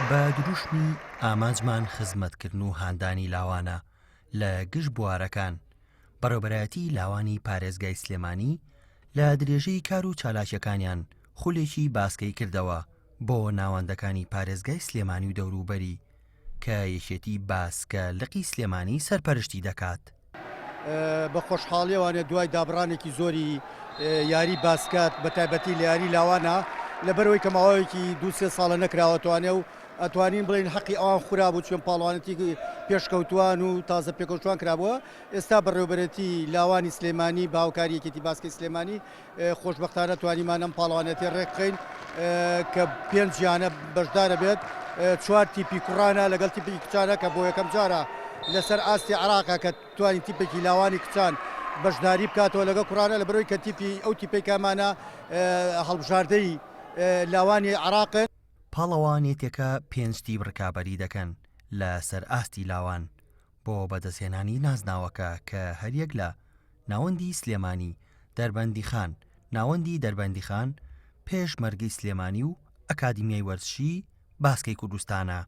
بە دروشمی ئامانجمان خزمەتکردن و هاندانی لاوانە لە گشت بوارەکان بەڕێوەبەرایەتی لاوانی پارێزگای سلێمانی لە درێژەی کار و چالاکیەکانیان خولێکی باسکەی کردەوە بۆ ناوەندەکانی پارێزگای سلێمانی و دەوروبەری کە یەکێتی باسکە لقی سلێمانی سەرپەرشتی دەکات. بە خۆشحاڵیەوانێت دوای دابڕانێکی زۆری یاری باسکات بە تایبەتی لە یاری لاوانە لەبەرەوەی کە ماوەیەکی دو-سێ ساڵە نەکراوەتوانێ و ئەتوانین بڵین حەقی ئەوان خورا بوو چۆن پاڵوانەتی پێشکەوتوان و تازە پێکەوتوان کرابووە. ئێستا بەڕێوەبەرەتی لاوانی سلێمانی باوکاریەکێتی باسکەی سلێمانی خۆشبەختانە توانیمان ئەم پاڵوانەتی ڕێکخین کە 5 ژیانە بەشدارە بێت 4 تیپی کوڕانە لەگەڵ تیپی کچانە کە بۆ یەکەم جارە لەسەر ئاستی عراقا کە توانین تیپێکی لاوانی کچان بەشداری بکاتەوە لەگە کوڕانە لەبەرەوەی کە تیپی ئەو تیپێکامانە هەڵبژاردەی لاوانی عراقن. پاڵەوانێتێکە 5 تیپ ڕکابەری دەکەن لە سەر ئاستی لاوان بۆ بەدەستهێنانی نازناوەکە کە هەریەک لە ناوەندی سلێمانی دەربەندی خان ناوەندی دەربەندی خان پێش مەرگەی سلێمانی و ئەکادیمیای وەرزشی باسکەی کوردستانە.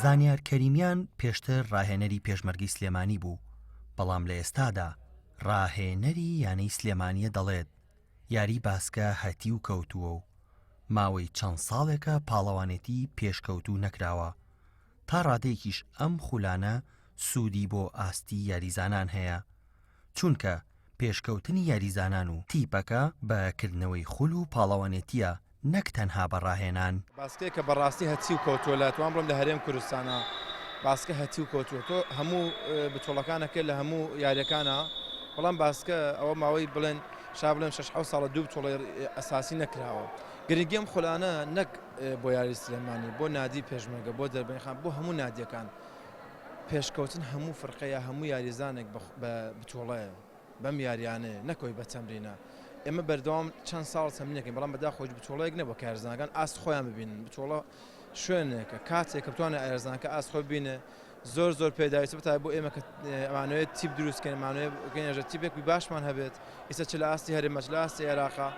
زانیار کەریمیان پێشتر ڕاهێنەری پێشمەرگی سلێمانی بوو، بەڵام لە ئێستادا ڕاهێنەری یانەی سلێمانیە دەڵێت یاری باسکە هەتی و کەوتووە و ماوەی چەند ساڵێکە پاڵەوانێتی پێشکەوتوو نەکراوە. تا ڕادەیەکیش ئەم خولانە سوودی بۆ ئاستی یاریزانان هەیە، چونکە پێشکەوتنی یاریزانان و تیپەکە بەکردنەوەی خول و پاڵەوانێتیە نەک تەنها بەڕاهێنان. باسکەیە کە بەڕاستی هەچی و کەوتووە لە توان بڵم لە هەرێم کوردستانە باسکە هەتی و کەوتووە تۆ هەموو بتۆڵەکانەکە لە هەموو یاریەکانە، بەڵام باسکە ئەوە ماوەی بڵێن شا بڵێن 6 ساڵە دوو بتۆڵی ئەساسی نەکراوە. گرنگی ئەم خولانە نەک بۆ یاری سلێمانی بۆ نادی پێشمەرگە بۆ دەربەنی خان بۆ هەموو نادیەکان پێشکەوتن هەموو فرقەیە هەموو یاریزانێک بە بتۆڵەیە بەم یاریانەیە نەکۆی بە تەمرینە. ئێمە بەردەوام چەند ساڵ تەمرینەکەین بەڵام بەداخۆی بتۆڵەیەک نەبوو کە ئەرزانەکان ئاست خۆیان ببینن. بتۆڵە شوێنێکە کاتێک کە بتوانێت ئەرزانەکە ئاست خۆی ببینێ زۆر پێداویستە بەتای بۆ ئێمە کە ئەمانوێت تیپ دروستکەین مانوێژە تیپێکی باشمان هەبێت ئیستا چ لە ئاستی هەرێمە چ لە ئاستی عێراقا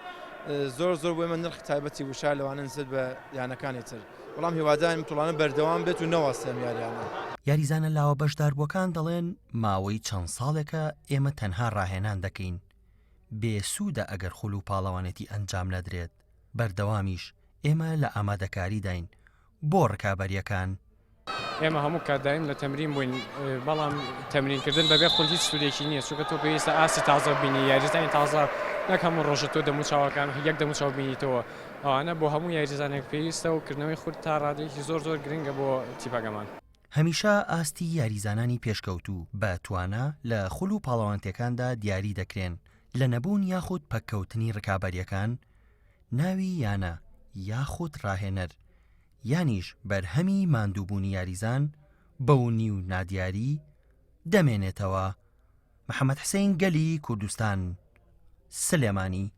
زۆر بۆ ئێمە نرخی تایبەتی وشار لەوانە نسبەت بە یانەکانی تر، بەڵام هیوادارین بتوڵانە بەردەوام بێت و نەوەستێم یاریانە. یاریزانە لاوە بەشداربووەکان دەڵێن ماوەی چەند ساڵێکە ئێمە تەنها ڕاهێنان دەکەین، بێسوودە ئەگەر خول و پاڵەوانێتی ئەنجام نەدرێت. بەردەوامیش ئێمە لە ئامادەکاری داین بۆ ڕکابەریەکان. ئێمە هەموو کاتدایم لە تەمرین بووین، بەڵام تەمرینکردن بەبێ خۆ هیچ سوودێکی نییە، چونکە تۆ پێویستە ئاستی تازە ببینی، یاریزانی تازە نەک هەموو ڕۆژە تۆ دەموچاوەکان یەک دەموچاو بینیتەوە. ئەوانە بۆ هەموو یاریزانێک پێویستە و کردنەوەی خورد تا ڕادێکی زۆر گرنگە بۆ تیپەکەمان. هەمیشە ئاستی یاریزانانی پێشکەوتوو بە توانە لە خول و پاڵەوانتەکاندا دیاری دەکرێن لە نەبوون یاخود پەککەوتنی ڕکابەریەکان، ناوی یانە یاخود ڕاهێنەر یانیش بەرهەمی ماندووبوونی یاریزان بەونی و نادیاری دەمێنێتەوە. محەممەد حسین گەلی کوردستان، سلێمانی.